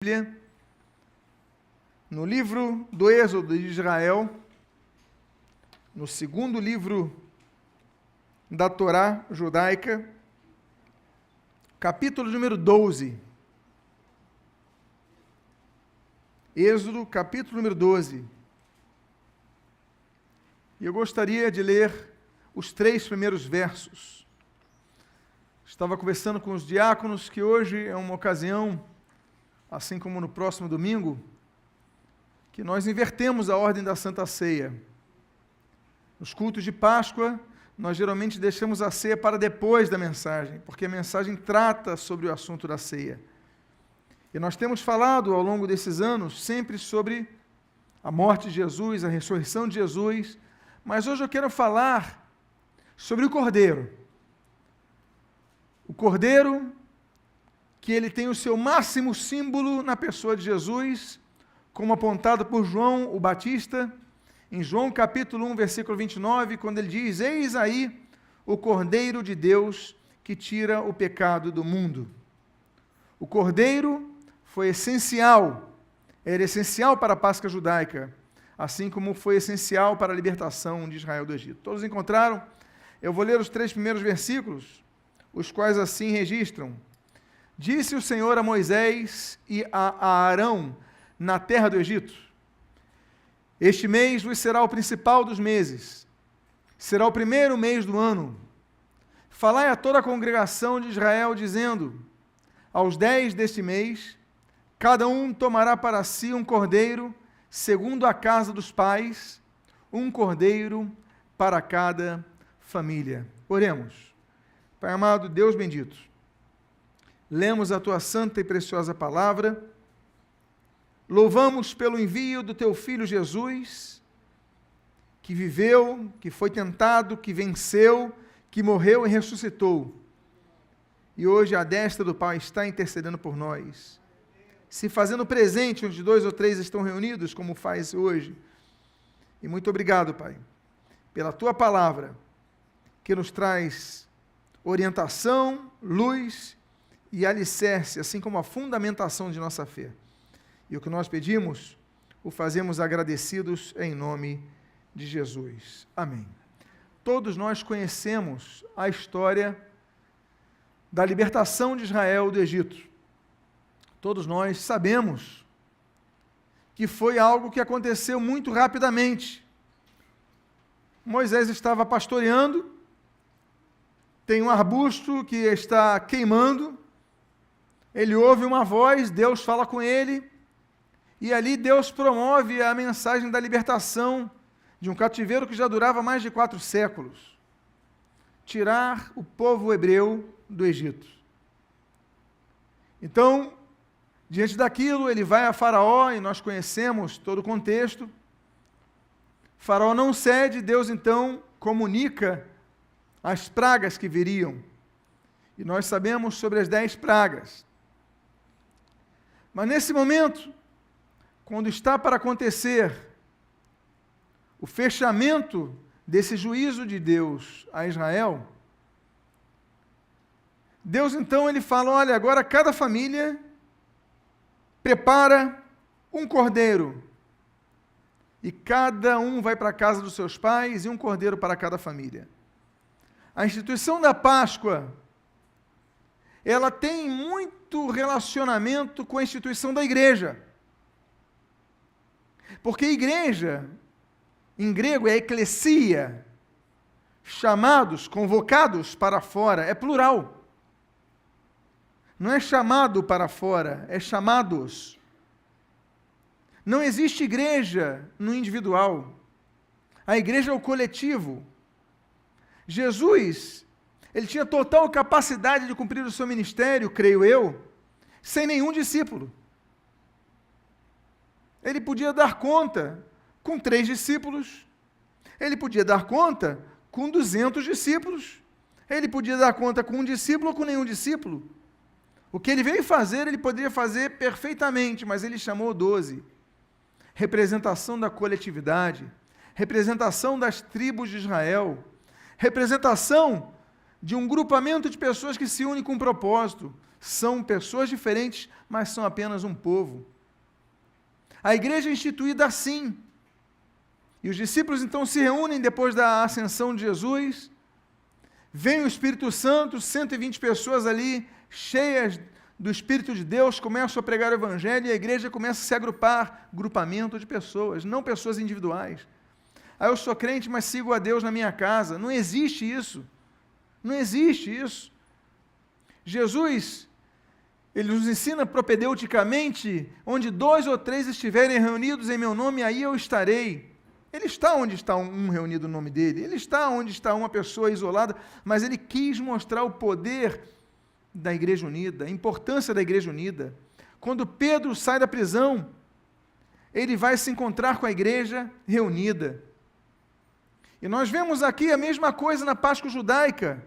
Bíblia, no livro do Êxodo de Israel, no segundo livro da Torá judaica, capítulo número 12. Êxodo, capítulo número 12. E eu gostaria de ler os 3 primeiros versos. Estava conversando com os diáconos que hoje é uma ocasião, assim como no próximo domingo, que nós invertemos a ordem da Santa Ceia. Nos cultos de Páscoa, nós geralmente deixamos a ceia para depois da mensagem, porque a mensagem trata sobre o assunto da ceia. E nós temos falado ao longo desses anos sempre sobre a morte de Jesus, a ressurreição de Jesus, mas hoje eu quero falar sobre o Cordeiro. O Cordeiro que ele tem o seu máximo símbolo na pessoa de Jesus, como apontado por João o Batista, em João capítulo 1, versículo 29, quando ele diz: "Eis aí o Cordeiro de Deus que tira o pecado do mundo." O Cordeiro foi essencial, era essencial para a Páscoa judaica, assim como foi essencial para a libertação de Israel do Egito. Todos encontraram? Eu vou ler os 3 primeiros versículos, os quais assim registram: "Disse o Senhor a Moisés e a Arão na terra do Egito: Este mês vos será o principal dos meses, será o primeiro mês do ano. Falai a toda a congregação de Israel, dizendo: Aos 10 deste mês, cada um tomará para si um cordeiro, segundo a casa dos pais, um cordeiro para cada família." Oremos. Pai amado, Deus bendito, lemos a tua santa e preciosa palavra, louvamos pelo envio do teu Filho Jesus, que viveu, que foi tentado, que venceu, que morreu e ressuscitou, e hoje à destra do Pai está intercedendo por nós, se fazendo presente onde 2 ou 3 estão reunidos, como faz hoje. E muito obrigado, Pai, pela tua palavra, que nos traz orientação, luz e alicerce, assim como a fundamentação de nossa fé. E o que nós pedimos, o fazemos agradecidos em nome de Jesus. Amém. Todos nós conhecemos a história da libertação de Israel do Egito. Todos nós sabemos que foi algo que aconteceu muito rapidamente. Moisés estava pastoreando, tem um arbusto que está queimando, ele ouve uma voz, Deus fala com ele, e ali Deus promove a mensagem da libertação de um cativeiro que já durava mais de 4 séculos. Tirar o povo hebreu do Egito. Então, diante daquilo, ele vai a Faraó, e nós conhecemos todo o contexto. Faraó não cede, Deus então comunica as pragas que viriam. E nós sabemos sobre as 10 pragas. Mas nesse momento, quando está para acontecer o fechamento desse juízo de Deus a Israel, Deus então ele fala: olha, agora cada família prepara um cordeiro, e cada um vai para a casa dos seus pais, e um cordeiro para cada família. A instituição da Páscoa, ela tem muito relacionamento com a instituição da igreja. Porque igreja, em grego, é eclesia, chamados, convocados para fora, é plural. Não é chamado para fora, é chamados. Não existe igreja no individual. A igreja é o coletivo. Jesus, ele tinha total capacidade de cumprir o seu ministério, creio eu, sem nenhum discípulo. Ele podia dar conta com 3 discípulos, ele podia dar conta com 200 discípulos, ele podia dar conta com 1 discípulo ou com nenhum discípulo. O que ele veio fazer, ele poderia fazer perfeitamente, mas ele chamou 12. Representação da coletividade, representação das tribos de Israel, representação de um grupamento de pessoas que se unem com um propósito, São pessoas diferentes, mas são apenas um povo. A igreja é instituída assim. E os discípulos então se reúnem depois da ascensão de Jesus. Vem o Espírito Santo, 120 pessoas ali, cheias do Espírito de Deus, começam a pregar o Evangelho e a igreja começa a se agrupar, grupamento de pessoas, não pessoas individuais. Eu sou crente, mas sigo a Deus na minha casa. Não existe isso. Não existe isso. Jesus, ele nos ensina propedeuticamente, onde 2 ou 3 estiverem reunidos em meu nome, aí eu estarei. Ele está onde está um reunido no nome dele, ele está onde está uma pessoa isolada, mas ele quis mostrar o poder da Igreja Unida, a importância da Igreja Unida. Quando Pedro sai da prisão, ele vai se encontrar com a igreja reunida. E nós vemos aqui a mesma coisa na Páscoa judaica,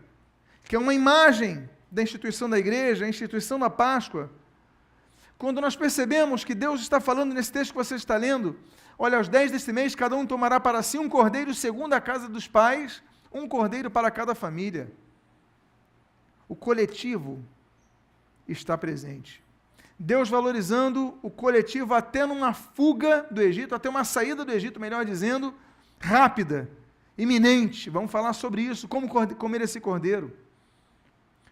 que é uma imagem da instituição da igreja, a instituição da Páscoa. Quando nós percebemos que Deus está falando nesse texto que você está lendo, olha, aos 10 deste mês, cada um tomará para si um cordeiro segundo a casa dos pais, um cordeiro para cada família. O coletivo está presente. Deus valorizando o coletivo até numa fuga do Egito, até uma saída do Egito, melhor dizendo, rápida, iminente. Vamos falar sobre isso, como comer esse cordeiro.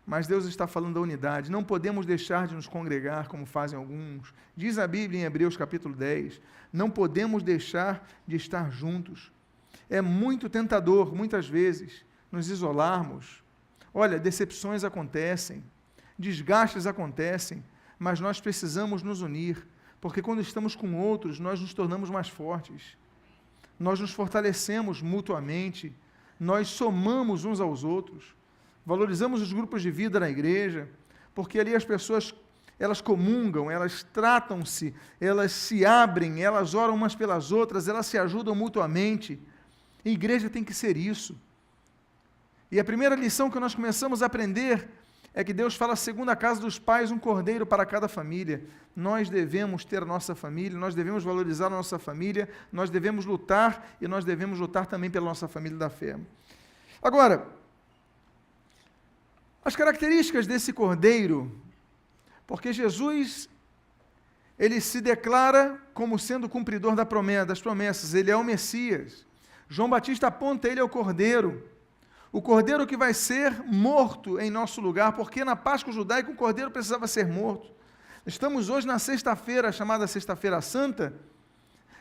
Mas Deus está falando da unidade. Não podemos deixar de nos congregar, como fazem alguns. Diz a Bíblia em Hebreus capítulo 10, não podemos deixar de estar juntos. É muito tentador, muitas vezes, nos isolarmos. Olha, decepções acontecem, desgastes acontecem, mas nós precisamos nos unir, porque quando estamos com outros, nós nos tornamos mais fortes. Nós nos fortalecemos mutuamente, nós somamos uns aos outros, valorizamos os grupos de vida na igreja, porque ali as pessoas, elas comungam, elas tratam-se, elas se abrem, elas oram umas pelas outras, elas se ajudam mutuamente. A igreja tem que ser isso. E a primeira lição que nós começamos a aprender é que Deus fala, segundo a casa dos pais, um cordeiro para cada família. Nós devemos ter a nossa família, nós devemos valorizar a nossa família, nós devemos lutar, e nós devemos lutar também pela nossa família da fé. Agora, as características desse cordeiro, porque Jesus, ele se declara como sendo cumpridor das promessas, ele é o Messias. João Batista aponta ele ao cordeiro, o cordeiro que vai ser morto em nosso lugar, porque na Páscoa judaica o cordeiro precisava ser morto. Estamos hoje na sexta-feira, chamada Sexta-feira Santa,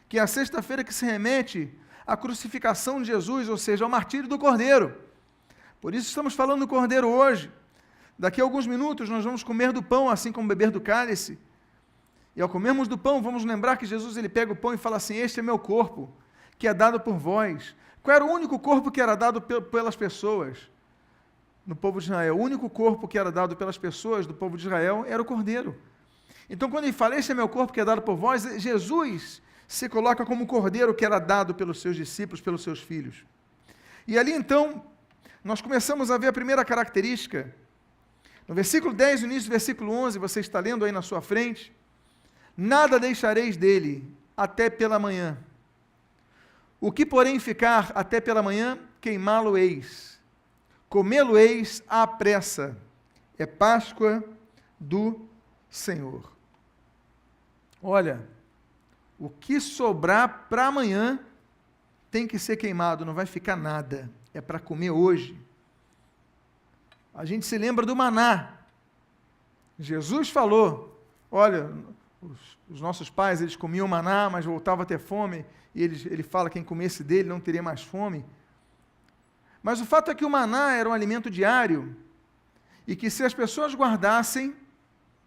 que é a sexta-feira que se remete à crucificação de Jesus, ou seja, ao martírio do cordeiro. Por isso estamos falando do cordeiro hoje. Daqui a alguns minutos nós vamos comer do pão, assim como beber do cálice. E ao comermos do pão, vamos lembrar que Jesus ele pega o pão e fala assim, este é meu corpo, que é dado por vós. Qual era o único corpo que era dado pelas pessoas no povo de Israel? O único corpo que era dado pelas pessoas do povo de Israel era o cordeiro. Então, quando ele fala, este é meu corpo que é dado por vós, Jesus se coloca como o cordeiro que era dado pelos seus discípulos, pelos seus filhos. E ali, então, nós começamos a ver a primeira característica. No versículo 10, no início do versículo 11, você está lendo aí na sua frente, nada deixareis dele até pela manhã. O que, porém, ficar até pela manhã, queimá-lo-eis. Comê-lo-eis à pressa. É Páscoa do Senhor. Olha, o que sobrar para amanhã tem que ser queimado, não vai ficar nada. É para comer hoje. A gente se lembra do maná. Jesus falou, olha, os nossos pais, eles comiam maná, mas voltavam a ter fome, e ele fala, quem comesse dele não teria mais fome. Mas o fato é que o maná era um alimento diário, e que se as pessoas guardassem,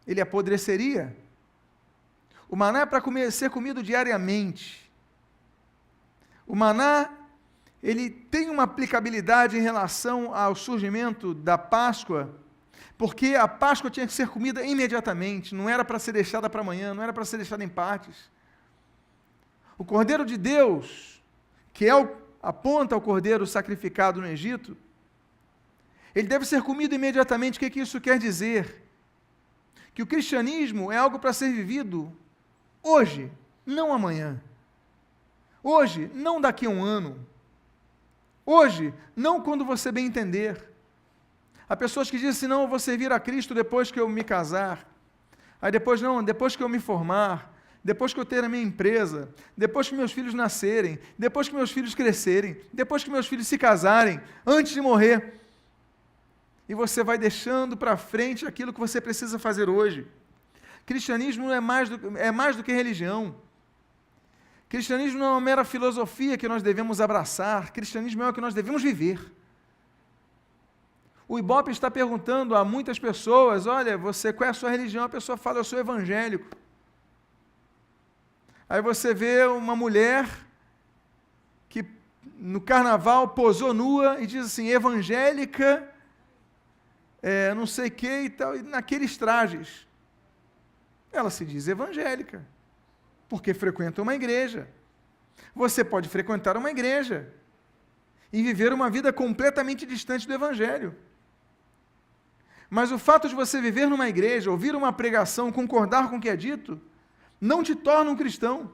ele apodreceria. O maná é para ser comido diariamente. O maná, ele tem uma aplicabilidade em relação ao surgimento da Páscoa, porque a Páscoa tinha que ser comida imediatamente, não era para ser deixada para amanhã, não era para ser deixada em partes. O Cordeiro de Deus, que aponta ao Cordeiro sacrificado no Egito, ele deve ser comido imediatamente. O que isso quer dizer? Que o cristianismo é algo para ser vivido hoje, não amanhã. Hoje, não daqui a um ano. Hoje, não quando você bem entender. Há pessoas que dizem assim, não, eu vou servir a Cristo depois que eu me casar. Aí depois, não, depois que eu me formar, depois que eu ter a minha empresa, depois que meus filhos nascerem, depois que meus filhos crescerem, depois que meus filhos se casarem, antes de morrer. E você vai deixando para frente aquilo que você precisa fazer hoje. Cristianismo é mais do que religião. Cristianismo não é uma mera filosofia que nós devemos abraçar. Cristianismo é o que nós devemos viver. O Ibope está perguntando a muitas pessoas, olha, qual é a sua religião? A pessoa fala, eu sou evangélico. Aí você vê uma mulher que no carnaval posou nua e diz assim, evangélica, não sei o que e tal, e naqueles trajes. Ela se diz evangélica, porque frequenta uma igreja. Você pode frequentar uma igreja e viver uma vida completamente distante do evangelho. Mas o fato de você viver numa igreja, ouvir uma pregação, concordar com o que é dito, não te torna um cristão.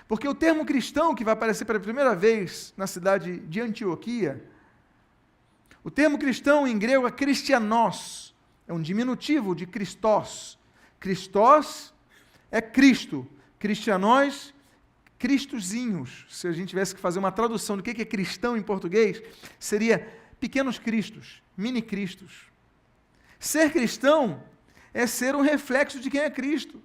Porque o termo cristão, que vai aparecer pela primeira vez na cidade de Antioquia, o termo cristão em grego é Christianos, é um diminutivo de Christos. Christos é Cristo, Cristianós, Cristozinhos. Se a gente tivesse que fazer uma tradução do que é cristão em português, seria pequenos cristos, mini cristos. Ser cristão é ser um reflexo de quem é Cristo.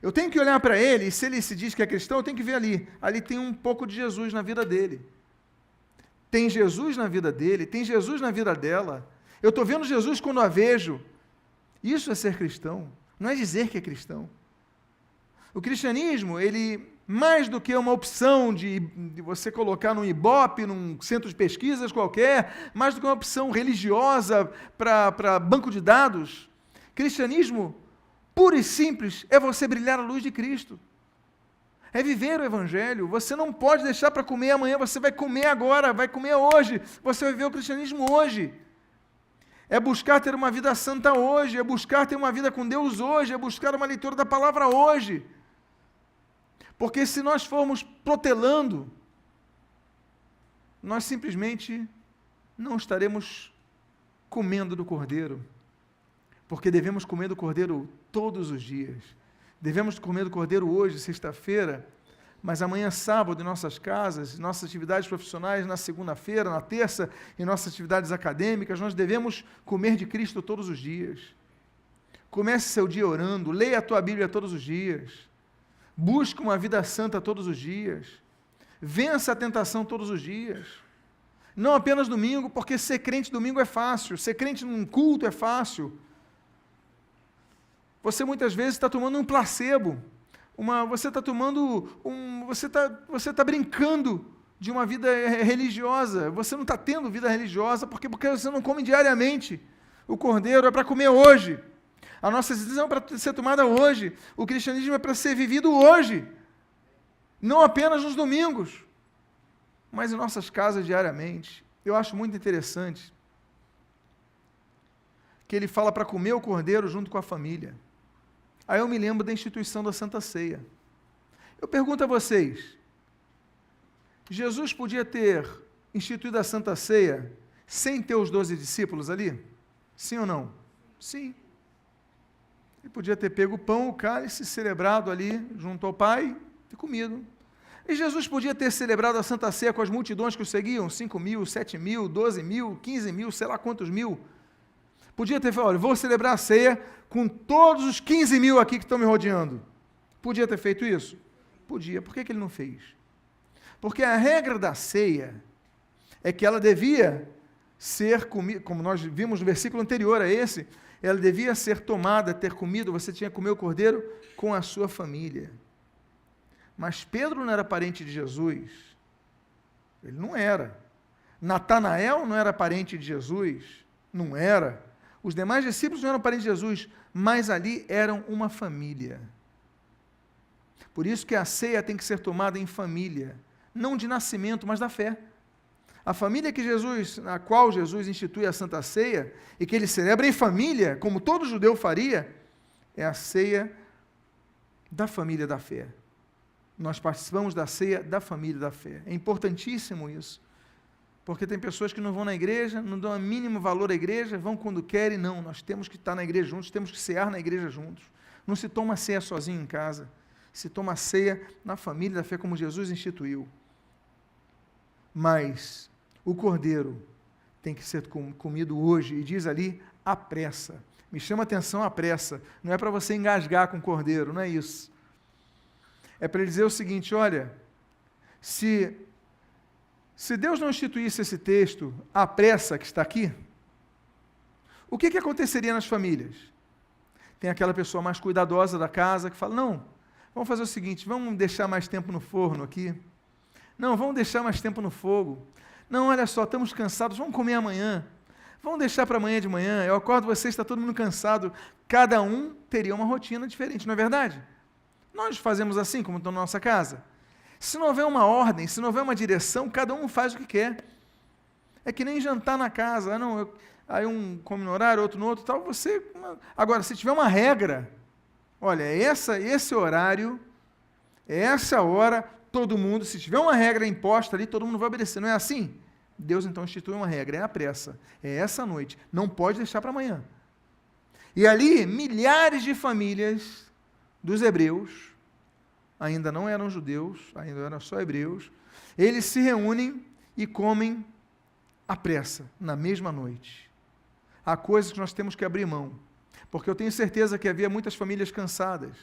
Eu tenho que olhar para ele, e se ele se diz que é cristão, eu tenho que ver ali. Ali tem um pouco de Jesus na vida dele. Tem Jesus na vida dele, tem Jesus na vida dela. Eu estou vendo Jesus quando a vejo. Isso é ser cristão, não é dizer que é cristão. O cristianismo, ele, mais do que uma opção de você colocar num Ibope, num centro de pesquisas qualquer, mais do que uma opção religiosa para banco de dados, cristianismo, puro e simples, é você brilhar a luz de Cristo. É viver o evangelho. Você não pode deixar para comer amanhã, você vai comer agora, vai comer hoje, você vai viver o cristianismo hoje. É buscar ter uma vida santa hoje, é buscar ter uma vida com Deus hoje, é buscar uma leitura da palavra hoje. Porque se nós formos protelando, nós simplesmente não estaremos comendo do Cordeiro. Porque devemos comer do Cordeiro todos os dias. Devemos comer do Cordeiro hoje, sexta-feira, mas amanhã, sábado, em nossas casas, em nossas atividades profissionais, na segunda-feira, na terça, em nossas atividades acadêmicas, nós devemos comer de Cristo todos os dias. Comece seu dia orando, leia a tua Bíblia todos os dias. Busque uma vida santa todos os dias. Vença a tentação todos os dias. Não apenas domingo, porque ser crente domingo é fácil, ser crente num culto é fácil. Você muitas vezes está tomando um placebo, você está brincando de uma vida religiosa, você não está tendo vida religiosa porque você não come diariamente. O Cordeiro é para comer hoje. A nossa decisão é para ser tomada hoje. O cristianismo é para ser vivido hoje. Não apenas nos domingos, mas em nossas casas diariamente. Eu acho muito interessante que ele fala para comer o Cordeiro junto com a família. Aí eu me lembro da instituição da Santa Ceia. Eu pergunto a vocês, Jesus podia ter instituído a Santa Ceia sem ter os 12 discípulos ali? Sim ou não? Sim. Ele podia ter pego o pão, o cálice, celebrado ali junto ao Pai e comido. E Jesus podia ter celebrado a Santa Ceia com as multidões que o seguiam, 5.000, 7.000, 12.000, 15.000, sei lá quantos mil. Podia ter falado, olha, vou celebrar a ceia com todos os 15.000 aqui que estão me rodeando. Podia ter feito isso? Podia. Por que ele não fez? Porque a regra da ceia é que ela devia ser comida, como nós vimos no versículo anterior a esse, ela devia ser tomada, ter comido, você tinha que comer o cordeiro com a sua família. Mas Pedro não era parente de Jesus. Ele não era. Natanael não era parente de Jesus. Não era. Os demais discípulos não eram parentes de Jesus, mas ali eram uma família. Por isso que a ceia tem que ser tomada em família, não de nascimento, mas da fé. A família na qual Jesus institui a Santa Ceia, e que ele celebra em família, como todo judeu faria, é a ceia da família da fé. Nós participamos da ceia da família da fé. É importantíssimo isso. Porque tem pessoas que não vão na igreja, não dão o mínimo valor à igreja, vão quando querem. Não, nós temos que estar na igreja juntos, temos que cear na igreja juntos. Não se toma ceia sozinho em casa, se toma ceia na família da fé como Jesus instituiu. Mas o cordeiro tem que ser comido hoje, e diz ali, à pressa. Me chama a atenção a pressa, não é para você engasgar com o cordeiro, não é isso. É para ele dizer o seguinte, olha, se Deus não instituísse esse texto, a pressa que está aqui, o que aconteceria nas famílias? Tem aquela pessoa mais cuidadosa da casa que fala, não, vamos fazer o seguinte, vamos deixar mais tempo no forno aqui. Não, vamos deixar mais tempo no fogo. Não, olha só, estamos cansados, vamos comer amanhã. Vamos deixar para amanhã de manhã, eu acordo vocês, está todo mundo cansado. Cada um teria uma rotina diferente, não é verdade? Nós fazemos assim, como estão na nossa casa. Se não houver uma ordem, se não houver uma direção, cada um faz o que quer. É que nem jantar na casa. Aí um come no horário, outro no outro, tal. Agora, se tiver uma regra, olha, esse horário, essa hora, todo mundo, se tiver uma regra imposta ali, todo mundo vai obedecer. Não é assim? Deus então institui uma regra, é a pressa. É essa noite. Não pode deixar para amanhã. E ali, milhares de famílias dos hebreus, ainda não eram judeus, ainda eram só hebreus, eles se reúnem e comem à pressa, na mesma noite. Há coisas que nós temos que abrir mão, porque eu tenho certeza que havia muitas famílias cansadas.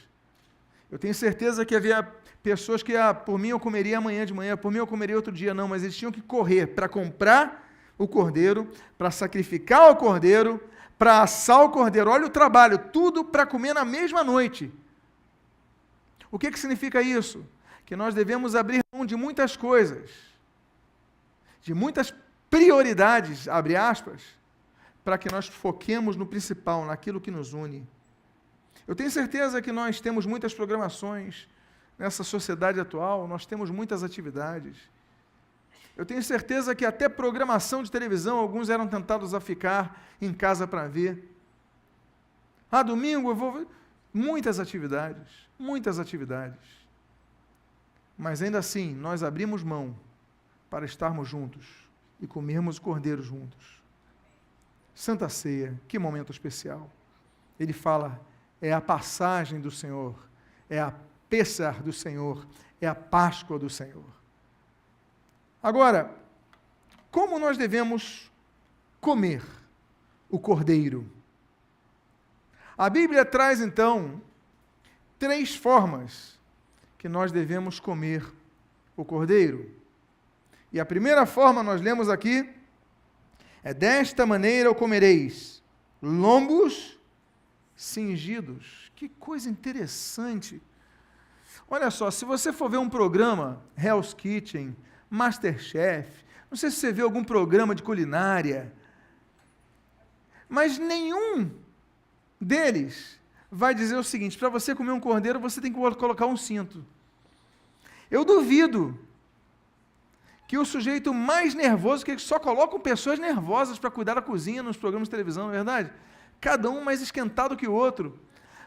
Eu tenho certeza que havia pessoas que, por mim eu comeria amanhã de manhã, por mim eu comeria outro dia, não, mas eles tinham que correr para comprar o cordeiro, para sacrificar o cordeiro, para assar o cordeiro. Olha o trabalho, tudo para comer na mesma noite. O que significa isso? Que nós devemos abrir mão de muitas coisas, de muitas prioridades, abre aspas, para que nós foquemos no principal, naquilo que nos une. Eu tenho certeza que nós temos muitas programações nessa sociedade atual, nós temos muitas atividades. Eu tenho certeza que até programação de televisão, alguns eram tentados a ficar em casa para ver. Domingo eu vou ver. Muitas atividades. Mas ainda assim, nós abrimos mão para estarmos juntos e comermos o cordeiro juntos. Santa Ceia, que momento especial. Ele fala, é a passagem do Senhor, é a Pêssar do Senhor, é a Páscoa do Senhor. Agora, como nós devemos comer o cordeiro? A Bíblia traz, então, 3 formas que nós devemos comer o cordeiro. E a primeira forma, nós lemos aqui, é desta maneira o comereis, lombos cingidos. Que coisa interessante. Olha só, se você for ver um programa, Hell's Kitchen, Masterchef, não sei se você vê algum programa de culinária, mas nenhum deles vai dizer o seguinte, para você comer um cordeiro, você tem que colocar um cinto. Eu duvido que o sujeito mais nervoso, que só colocam pessoas nervosas para cuidar da cozinha nos programas de televisão, não é verdade? Cada um mais esquentado que o outro.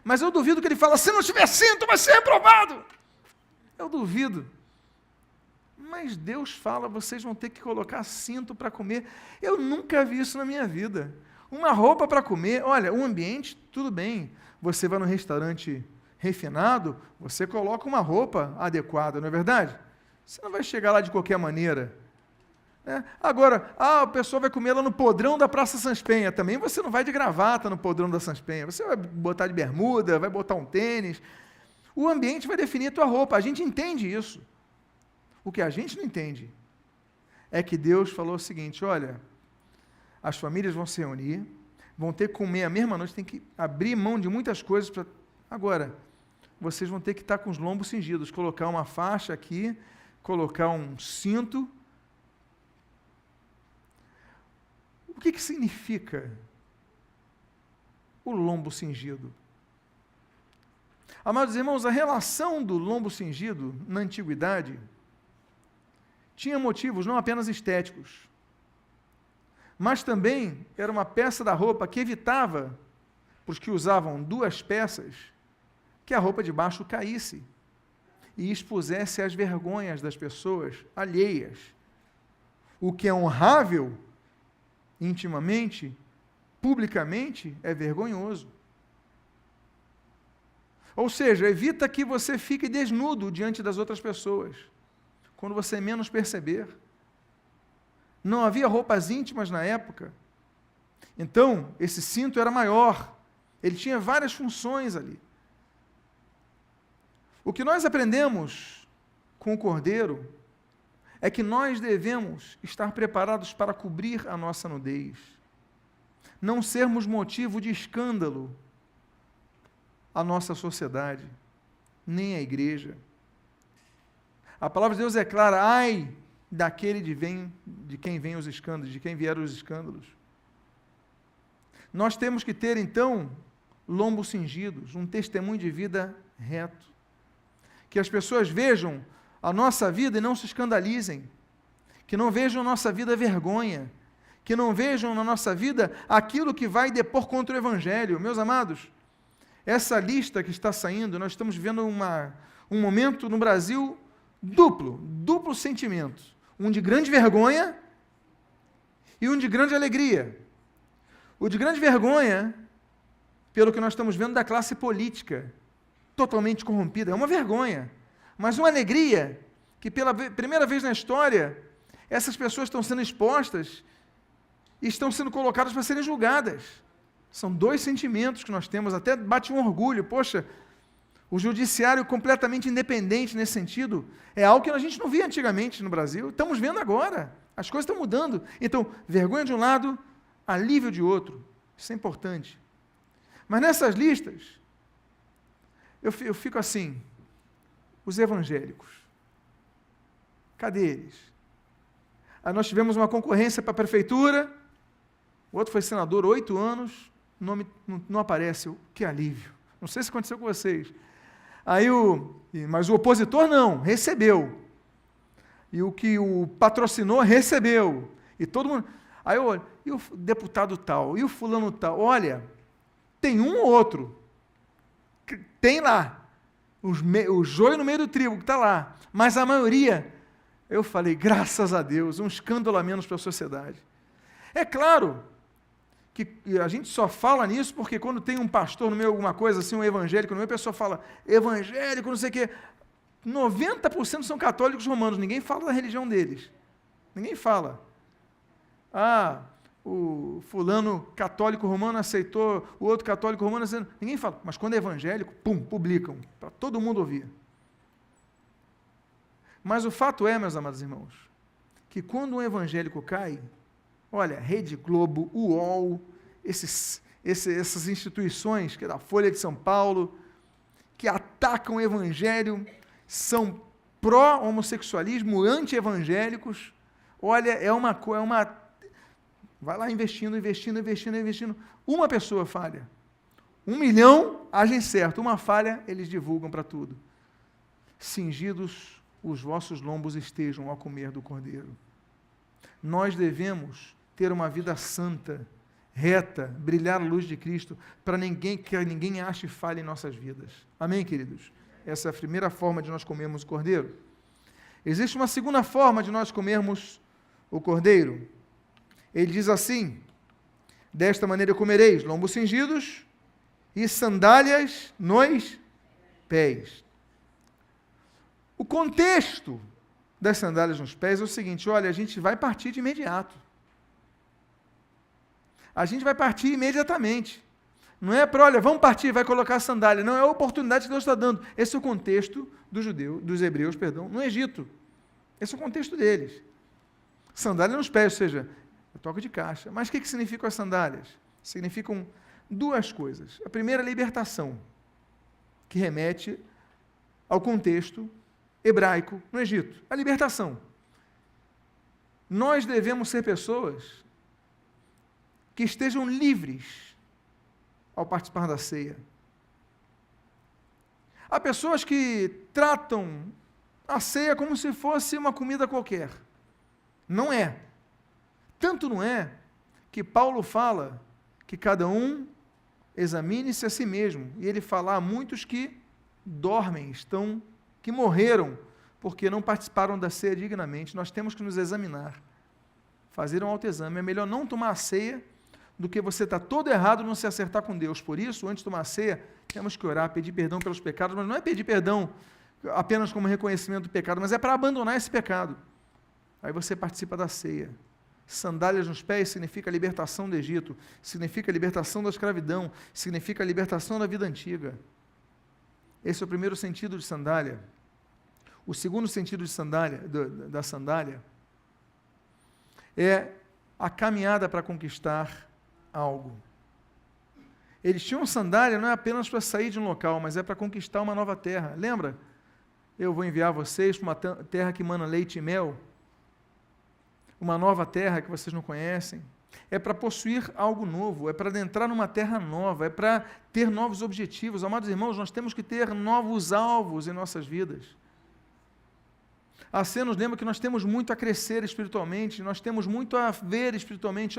Mas eu duvido que ele fala, se não tiver cinto, vai ser reprovado. Eu duvido. Mas Deus fala, vocês vão ter que colocar cinto para comer. Eu nunca vi isso na minha vida. Uma roupa para comer, olha, um ambiente, tudo bem. Você vai no restaurante refinado, você coloca uma roupa adequada, não é verdade? Você não vai chegar lá de qualquer maneira. Né? Agora, a pessoa vai comer lá no podrão da Praça Sans Penha. Também você não vai de gravata no podrão da Sans Penha. Você vai botar de bermuda, vai botar um tênis. O ambiente vai definir a tua roupa. A gente entende isso. O que a gente não entende é que Deus falou o seguinte, olha, as famílias vão se reunir, vão ter que comer a mesma noite, tem que abrir mão de muitas coisas. Agora, vocês vão ter que estar com os lombos cingidos, colocar uma faixa aqui, colocar um cinto. O que significa o lombo cingido? Amados irmãos, a relação do lombo cingido na antiguidade tinha motivos não apenas estéticos, mas também era uma peça da roupa que evitava, para os que usavam 2 peças, que a roupa de baixo caísse e expusesse as vergonhas das pessoas alheias. o que é honrável, intimamente, publicamente, é vergonhoso. Ou seja, evita que você fique desnudo diante das outras pessoas, quando você menos perceber. Não havia roupas íntimas na época, então esse cinto era maior, ele tinha várias funções ali. O que nós aprendemos com o Cordeiro é que nós devemos estar preparados para cobrir a nossa nudez, não sermos motivo de escândalo à nossa sociedade, nem à igreja. A palavra de Deus é clara: ai daquele de quem vêm os escândalos, de quem vieram os escândalos. Nós temos que ter, então, lombos cingidos, um testemunho de vida reto. Que as pessoas vejam a nossa vida e não se escandalizem. Que não vejam a nossa vida vergonha. Que não vejam na nossa vida aquilo que vai depor contra o Evangelho. Meus amados, essa lista que está saindo, nós estamos vivendo um momento no Brasil duplo sentimento. Um de grande vergonha e um de grande alegria. O de grande vergonha, pelo que nós estamos vendo da classe política, totalmente corrompida, é uma vergonha. Mas uma alegria, que pela primeira vez na história, essas pessoas estão sendo expostas e estão sendo colocadas para serem julgadas. São dois sentimentos que nós temos, até bate um orgulho. Poxa, o judiciário completamente independente nesse sentido é algo que a gente não via antigamente no Brasil, estamos vendo agora, as coisas estão mudando. Então, vergonha de um lado, alívio de outro, isso é importante. Mas nessas listas, eu fico assim, os evangélicos, cadê eles? Aí nós tivemos uma concorrência para a prefeitura, o outro foi senador, 8 anos, o nome não aparece, que alívio. Não sei se aconteceu com vocês. Mas o opositor não, recebeu. E o que o patrocinou, recebeu. E todo mundo... Aí eu olho, e o deputado tal, e o fulano tal, olha, tem um ou outro, tem lá, o joio no meio do trigo, que está lá, mas a maioria, eu falei, graças a Deus, um escândalo a menos para a sociedade. É claro que a gente só fala nisso porque quando tem um pastor no meio, alguma coisa assim, um evangélico no meio, a pessoa fala, evangélico, não sei o quê, 90% são católicos romanos, ninguém fala da religião deles, ninguém fala. O fulano católico romano aceitou, o outro católico romano aceitou. Ninguém fala, mas quando é evangélico, publicam, para todo mundo ouvir. Mas o fato é, meus amados irmãos, que quando um evangélico cai, olha, Rede Globo, UOL, essas instituições, que é da Folha de São Paulo, que atacam o evangelho, são pró-homossexualismo, anti-evangélicos, olha, vai lá investindo. Uma pessoa falha. 1 milhão agem certo. Uma falha, eles divulgam para tudo. Cingidos os vossos lombos estejam ao comer do Cordeiro. Nós devemos ter uma vida santa, reta, brilhar a luz de Cristo, para que ninguém ache falha em nossas vidas. Amém, queridos? Essa é a primeira forma de nós comermos o Cordeiro. Existe uma segunda forma de nós comermos o Cordeiro. Ele diz assim, desta maneira comereis lombos cingidos e sandálias nos pés. O contexto das sandálias nos pés é o seguinte, olha, a gente vai partir de imediato. A gente vai partir imediatamente. Não é para, olha, vamos partir, vai colocar a sandália. Não, é a oportunidade que Deus está dando. Esse é o contexto dos hebreus, no Egito. Esse é o contexto deles. Sandália nos pés, ou seja, eu toco de caixa. Mas o que significam as sandálias? Significam duas coisas. A primeira, a libertação, que remete ao contexto hebraico no Egito. A libertação. Nós devemos ser pessoas que estejam livres ao participar da ceia. Há pessoas que tratam a ceia como se fosse uma comida qualquer. Não é. Tanto não é que Paulo fala que cada um examine-se a si mesmo. E ele fala, há muitos que dormem, que morreram, porque não participaram da ceia dignamente. Nós temos que nos examinar. fazer um autoexame. É melhor não tomar a ceia do que você estar todo errado e não se acertar com Deus. Por isso, antes de tomar a ceia, temos que orar, pedir perdão pelos pecados, mas não é pedir perdão apenas como reconhecimento do pecado, mas é para abandonar esse pecado. Aí você participa da ceia. Sandálias nos pés significa a libertação do Egito, significa a libertação da escravidão, significa a libertação da vida antiga. Esse é o primeiro sentido de sandália. O segundo sentido de sandália, da sandália é a caminhada para conquistar algo. Eles tinham sandália não é apenas para sair de um local, mas é para conquistar uma nova terra. Lembra? Eu vou enviar vocês para uma terra que mana leite e mel, uma nova terra que vocês não conhecem. É para possuir algo novo, é para adentrar numa terra nova, é para ter novos objetivos. Amados irmãos, nós temos que ter novos alvos em nossas vidas. A Cê nos lembra que nós temos muito a crescer espiritualmente, nós temos muito a ver espiritualmente.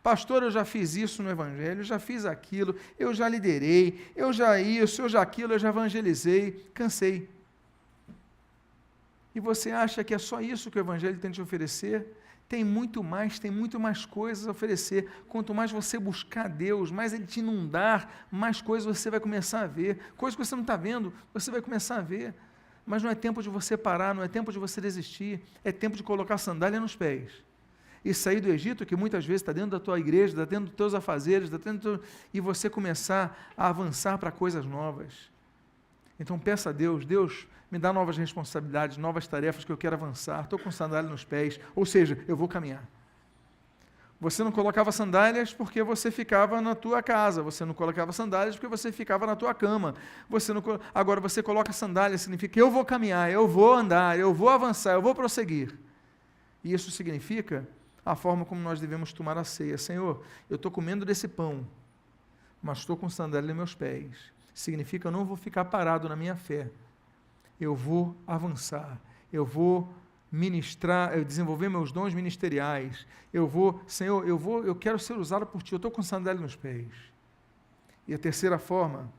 Pastor, eu já fiz isso no Evangelho, eu já fiz aquilo, eu já liderei, eu já isso, eu já aquilo, eu já evangelizei, cansei. E você acha que é só isso que o Evangelho tem te oferecer? Tem muito mais coisas a oferecer. Quanto mais você buscar Deus, mais Ele te inundar, mais coisas você vai começar a ver. Coisas que você não está vendo, você vai começar a ver. Mas não é tempo de você parar, não é tempo de você desistir, é tempo de colocar sandália nos pés. E sair do Egito, que muitas vezes está dentro da tua igreja, está dentro dos teus afazeres, e você começar a avançar para coisas novas. Então peça a Deus, Deus, me dá novas responsabilidades, novas tarefas que eu quero avançar, estou com sandália nos pés, ou seja, eu vou caminhar. Você não colocava sandálias porque você ficava na tua casa, você não colocava sandálias porque você ficava na tua cama. Agora você coloca sandálias, significa que eu vou caminhar, eu vou andar, eu vou avançar, eu vou prosseguir. E isso significa a forma como nós devemos tomar a ceia. Senhor, eu estou comendo desse pão, mas estou com sandália nos meus pés. Significa que eu não vou ficar parado na minha fé. Eu vou avançar, eu vou ministrar, eu desenvolver meus dons ministeriais, Senhor, eu quero ser usado por Ti, eu estou com sandália nos pés. E a terceira forma,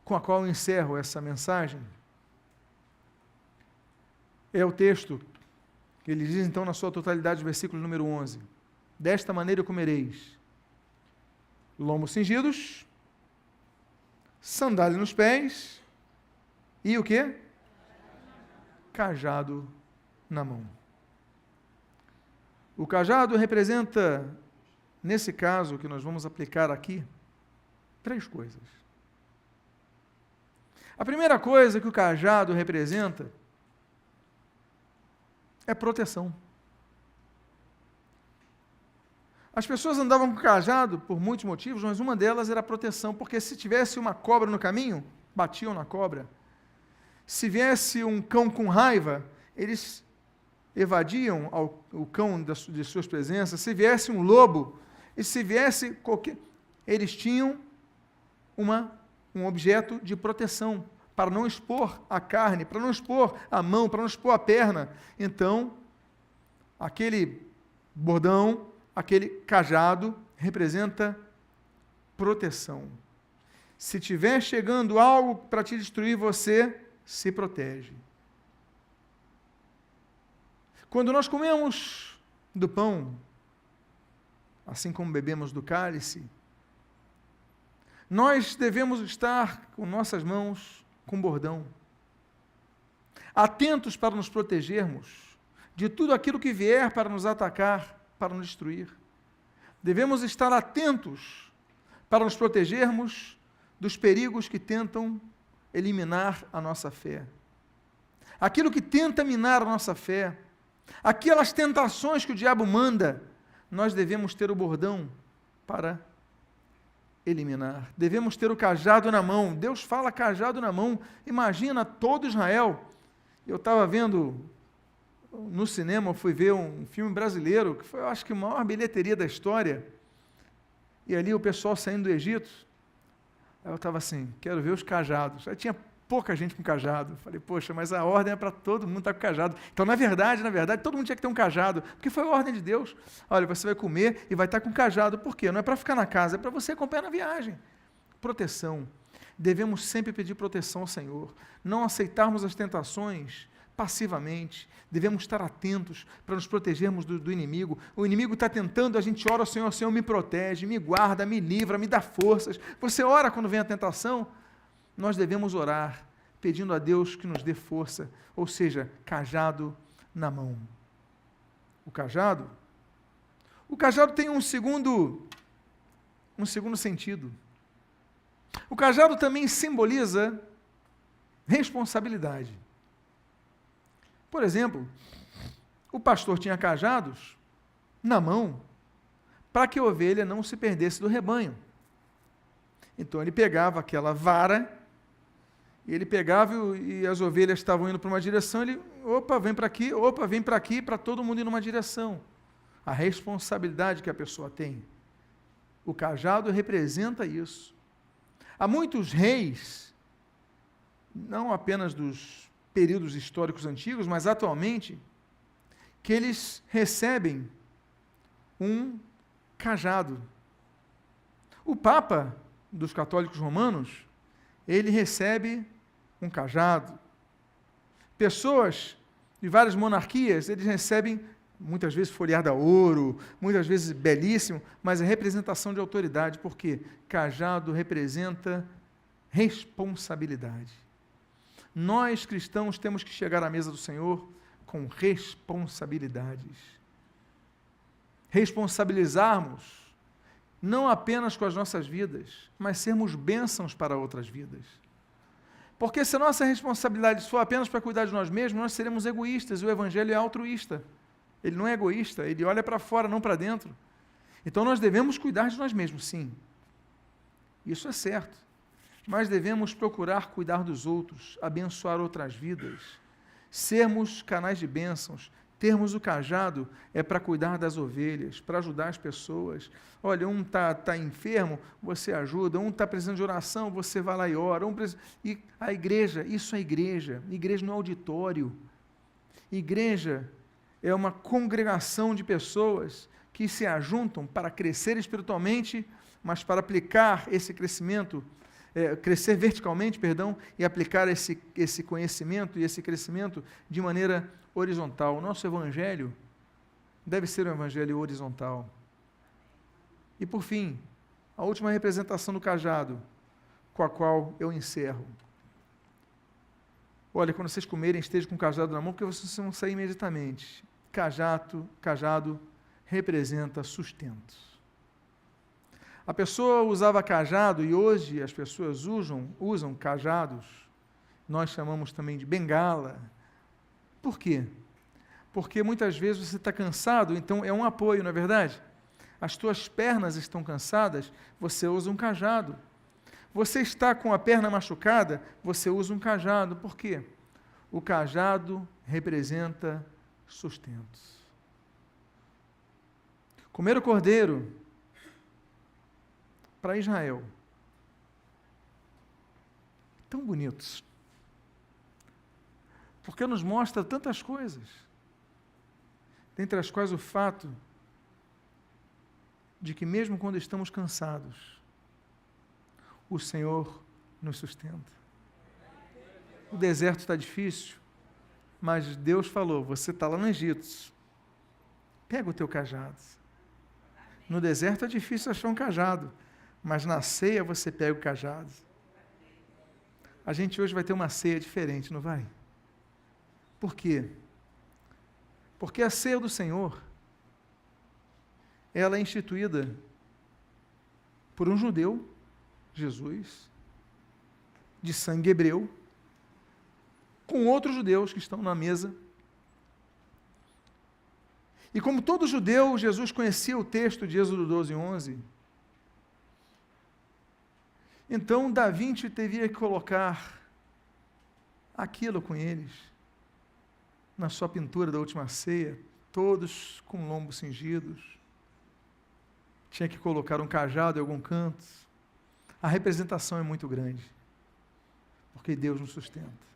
com a qual eu encerro essa mensagem, é o texto, que ele diz então na sua totalidade, versículo número 11, desta maneira comereis, lombos cingidos, sandália nos pés, e o quê? Cajado na mão. O cajado representa, nesse caso que nós vamos aplicar aqui, 3 coisas. A primeira coisa que o cajado representa é proteção. As pessoas andavam com cajado por muitos motivos, mas uma delas era a proteção, porque se tivesse uma cobra no caminho, batiam na cobra. Se viesse um cão com raiva, eles evadiam o cão de suas presenças. Se viesse um lobo, e se viesse qualquer... Eles tinham um objeto de proteção, para não expor a carne, para não expor a mão, para não expor a perna. Então, aquele bordão, aquele cajado, representa proteção. Se tiver chegando algo para te destruir, você se protege. Quando nós comemos do pão, assim como bebemos do cálice, nós devemos estar com nossas mãos com bordão, atentos para nos protegermos de tudo aquilo que vier para nos atacar, para nos destruir. Devemos estar atentos para nos protegermos dos perigos que tentam eliminar a nossa fé. Aquilo que tenta minar a nossa fé, aquelas tentações que o diabo manda, nós devemos ter o bordão para eliminar. Devemos ter o cajado na mão. Deus fala cajado na mão. Imagina todo Israel. Eu estava vendo no cinema, eu fui ver um filme brasileiro, que foi, eu acho que a maior bilheteria da história, e ali o pessoal saindo do Egito. Aí eu estava assim, quero ver os cajados. Aí tinha pouca gente com cajado. Falei, poxa, mas a ordem é para todo mundo estar com cajado. Então, na verdade, todo mundo tinha que ter um cajado, porque foi a ordem de Deus. Olha, você vai comer e vai estar com cajado. Por quê? Não é para ficar na casa, é para você acompanhar na viagem. Proteção. Devemos sempre pedir proteção ao Senhor. Não aceitarmos as tentações passivamente, devemos estar atentos para nos protegermos do inimigo. O inimigo está tentando, a gente ora ao Senhor, Senhor me protege, me guarda, me livra, me dá forças. Você ora quando vem a tentação? Nós devemos orar, pedindo a Deus que nos dê força, ou seja, cajado na mão. O cajado tem um segundo sentido. O cajado também simboliza responsabilidade. Por exemplo, o pastor tinha cajados na mão para que a ovelha não se perdesse do rebanho. Então ele pegava aquela vara, ele pegava e as ovelhas estavam indo para uma direção, ele, vem para aqui, para todo mundo ir numa direção. A responsabilidade que a pessoa tem. O cajado representa isso. Há muitos reis, não apenas dos períodos históricos antigos, mas atualmente, que eles recebem um cajado. O Papa dos católicos romanos, ele recebe um cajado. Pessoas de várias monarquias, eles recebem, muitas vezes folheado a ouro, muitas vezes belíssimo, mas é representação de autoridade, porque cajado representa responsabilidade. Nós, cristãos, temos que chegar à mesa do Senhor com responsabilidades. Responsabilizarmos não apenas com as nossas vidas, mas sermos bênçãos para outras vidas. Porque se a nossa responsabilidade for apenas para cuidar de nós mesmos, nós seremos egoístas, e o Evangelho é altruísta. Ele não é egoísta, ele olha para fora, não para dentro. Então nós devemos cuidar de nós mesmos, sim. Isso é certo. Mas devemos procurar cuidar dos outros, abençoar outras vidas, sermos canais de bênçãos, termos o cajado é para cuidar das ovelhas, para ajudar as pessoas. Olha, um está enfermo, você ajuda, um está precisando de oração, você vai lá e ora. E a igreja, isso é igreja no auditório. Igreja é uma congregação de pessoas que se ajuntam para crescer espiritualmente, mas para aplicar esse crescimento, crescer verticalmente, e aplicar esse conhecimento e esse crescimento de maneira horizontal. O nosso evangelho deve ser um evangelho horizontal. E por fim, a última representação do cajado, com a qual eu encerro. Olha, quando vocês comerem, estejam com o cajado na mão, porque vocês vão sair imediatamente. Cajado representa sustento. A pessoa usava cajado e hoje as pessoas usam cajados. Nós chamamos também de bengala. Por quê? Porque muitas vezes você está cansado, então é um apoio, não é verdade? As tuas pernas estão cansadas, você usa um cajado. Você está com a perna machucada, você usa um cajado. Por quê? O cajado representa sustento. Comer o cordeiro para Israel. Tão bonitos. Porque nos mostra tantas coisas, dentre as quais o fato de que mesmo quando estamos cansados, o Senhor nos sustenta. O deserto está difícil, mas Deus falou, você está lá no Egito, pega o teu cajado. No deserto é difícil achar um cajado, mas na ceia você pega o cajado. A gente hoje vai ter uma ceia diferente, não vai? Por quê? Porque a ceia do Senhor, ela é instituída por um judeu, Jesus, de sangue hebreu, com outros judeus que estão na mesa. E como todo judeu, Jesus conhecia o texto de Êxodo 12:11. Então, Da Vinci teria que colocar aquilo com eles, na sua pintura da última ceia, todos com lombos cingidos. Tinha que colocar um cajado em algum canto. A representação é muito grande, porque Deus nos sustenta.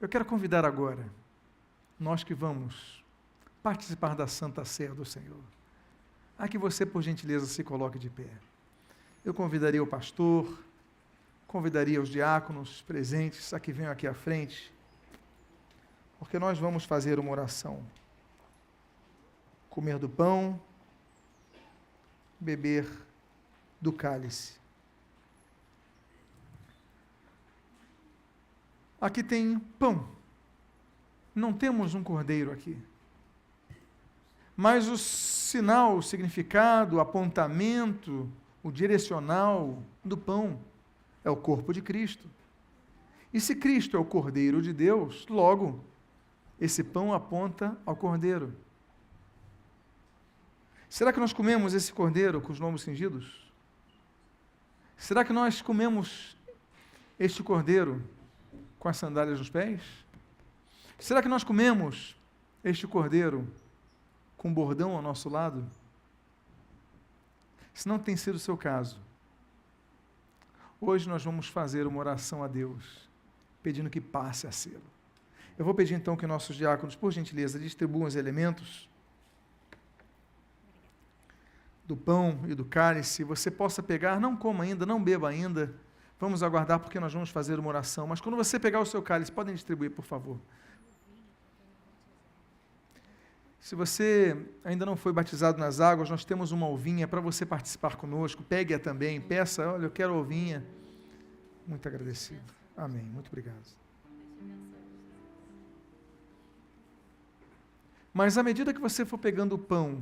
Eu quero convidar agora, nós que vamos participar da Santa Ceia do Senhor, a que você, por gentileza, se coloque de pé. Eu convidaria o pastor, convidaria os diáconos presentes a que venham aqui à frente, porque nós vamos fazer uma oração. Comer do pão, beber do cálice. Aqui tem pão. Não temos um cordeiro aqui. Mas o sinal, o significado, o apontamento, o direcional do pão é o corpo de Cristo. E se Cristo é o Cordeiro de Deus, logo, esse pão aponta ao Cordeiro. Será que nós comemos esse Cordeiro com os lombos cingidos? Será que nós comemos este Cordeiro com as sandálias nos pés? Será que nós comemos este Cordeiro com bordão ao nosso lado? Se não tem sido o seu caso, hoje nós vamos fazer uma oração a Deus, pedindo que passe a sê-lo. Eu vou pedir então que nossos diáconos, por gentileza, distribuam os elementos do pão e do cálice. Você possa pegar, não coma ainda, não beba ainda, vamos aguardar porque nós vamos fazer uma oração, mas quando você pegar o seu cálice, podem distribuir, por favor. Se você ainda não foi batizado nas águas, nós temos uma uvinha para você participar conosco. Pegue-a também, peça, olha, eu quero a uvinha. Muito agradecido. Amém, muito obrigado. Mas à medida que você for pegando o pão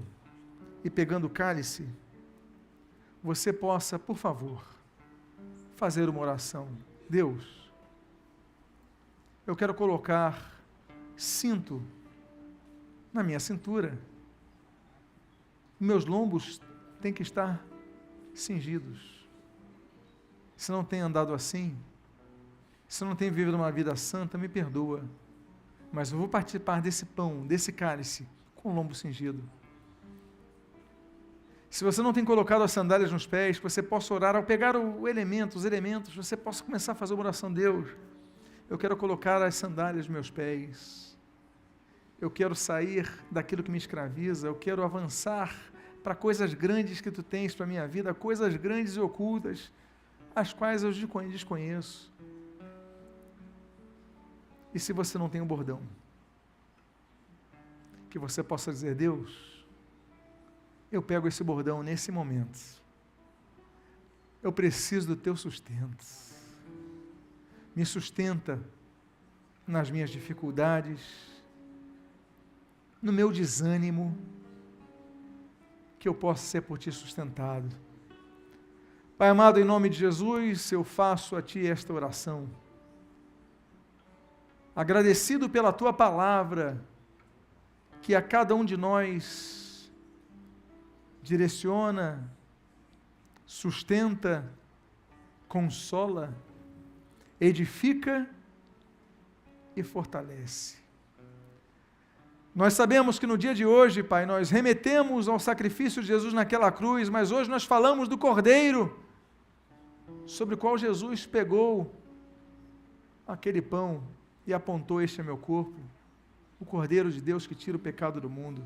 e pegando o cálice, você possa, por favor, fazer uma oração. Deus, eu quero colocar cinto na minha cintura. Meus lombos têm que estar cingidos. Se não tem andado assim, se não tem vivido uma vida santa, me perdoa. Mas eu vou participar desse pão, desse cálice, com o lombo cingido. Se você não tem colocado as sandálias nos pés, que você possa orar, ao pegar os elementos, você possa começar a fazer uma oração. Deus, eu quero colocar as sandálias nos meus pés. Eu quero sair daquilo que me escraviza, eu quero avançar para coisas grandes que tu tens para a minha vida, coisas grandes e ocultas, as quais eu desconheço. E se você não tem um bordão, que você possa dizer, Deus, eu pego esse bordão nesse momento, eu preciso do teu sustento, me sustenta nas minhas dificuldades, no meu desânimo, que eu possa ser por ti sustentado. Pai amado, em nome de Jesus, eu faço a ti esta oração, agradecido pela tua palavra, que a cada um de nós direciona, sustenta, consola, edifica e fortalece. Nós sabemos que no dia de hoje, Pai, nós remetemos ao sacrifício de Jesus naquela cruz, mas hoje nós falamos do Cordeiro, sobre o qual Jesus pegou aquele pão e apontou, este é meu corpo, o Cordeiro de Deus que tira o pecado do mundo.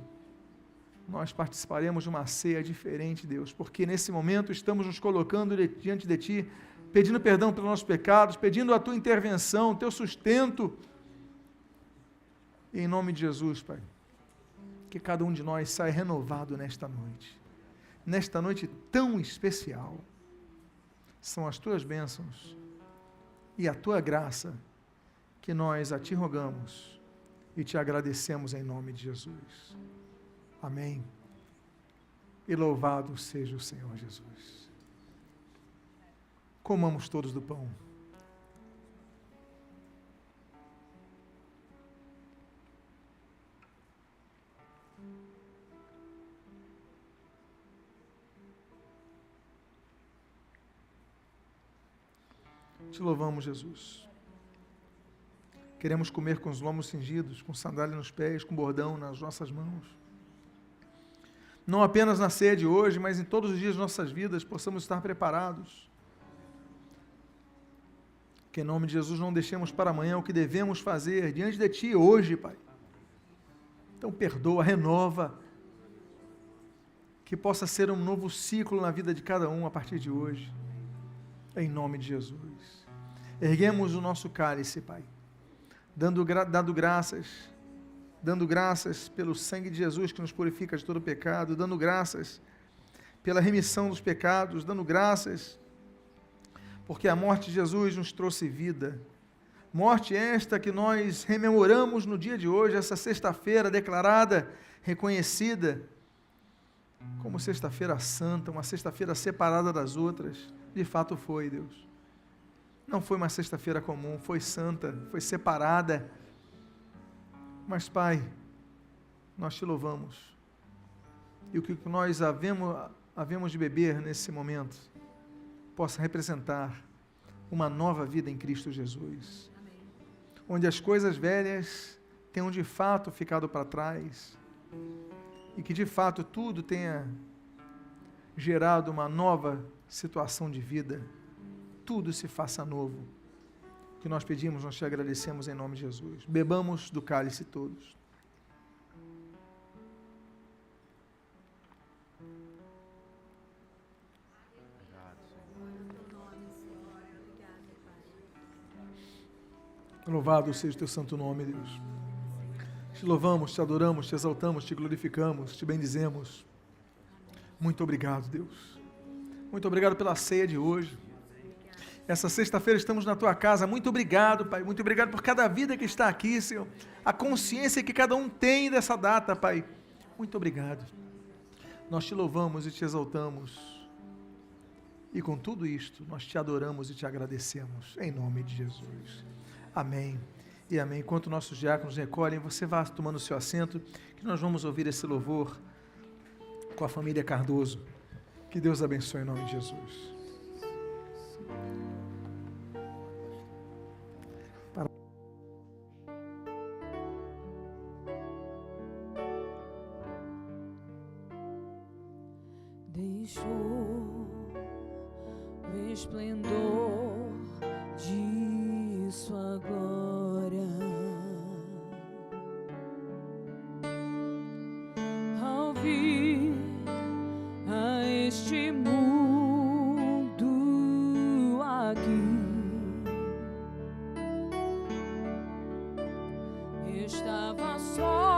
Nós participaremos de uma ceia diferente, Deus, porque nesse momento estamos nos colocando diante de Ti, pedindo perdão pelos nossos pecados, pedindo a Tua intervenção, o Teu sustento. E em nome de Jesus, Pai, que cada um de nós saia renovado nesta noite tão especial. São as Tuas bênçãos e a Tua graça que nós a Ti rogamos e Te agradecemos em nome de Jesus. Amém. E louvado seja o Senhor Jesus. Comamos todos do pão. Te louvamos, Jesus. Queremos comer com os lombos cingidos, com sandália nos pés, com bordão nas nossas mãos. Não apenas na ceia de hoje, mas em todos os dias de nossas vidas, possamos estar preparados. Que em nome de Jesus não deixemos para amanhã o que devemos fazer diante de Ti hoje, Pai. Então perdoa, renova, que possa ser um novo ciclo na vida de cada um a partir de hoje. Em nome de Jesus. Erguemos o nosso cálice, Pai, dando graças pelo sangue de Jesus que nos purifica de todo pecado, dando graças pela remissão dos pecados, dando graças porque a morte de Jesus nos trouxe vida. Morte esta que nós rememoramos no dia de hoje, essa sexta-feira declarada, reconhecida como sexta-feira santa, uma sexta-feira separada das outras. De fato foi, Deus. Não foi uma sexta-feira comum, foi santa, foi separada. Mas, Pai, nós te louvamos. E o que nós havemos de beber nesse momento possa representar uma nova vida em Cristo Jesus. Amém. Onde as coisas velhas tenham de fato ficado para trás e que de fato tudo tenha gerado uma nova situação de vida. Tudo se faça novo. O que nós pedimos, nós te agradecemos em nome de Jesus. Bebamos do cálice todos. Louvado seja o teu santo nome, Deus. Te louvamos, te adoramos, te exaltamos, te glorificamos, te bendizemos. Muito obrigado, Deus. Muito obrigado pela ceia de hoje. Essa sexta-feira estamos na tua casa. Muito obrigado, Pai. Muito obrigado por cada vida que está aqui, Senhor. A consciência que cada um tem dessa data, Pai. Muito obrigado. Nós te louvamos e te exaltamos. E com tudo isto, nós te adoramos e te agradecemos. Em nome de Jesus. Amém e amém. Enquanto nossos diáconos recolhem, você vá tomando o seu assento, que nós vamos ouvir esse louvor com a família Cardoso. Que Deus abençoe em nome de Jesus. Deixou o esplendor de sua glória ao vir a este mundo aqui. Estava só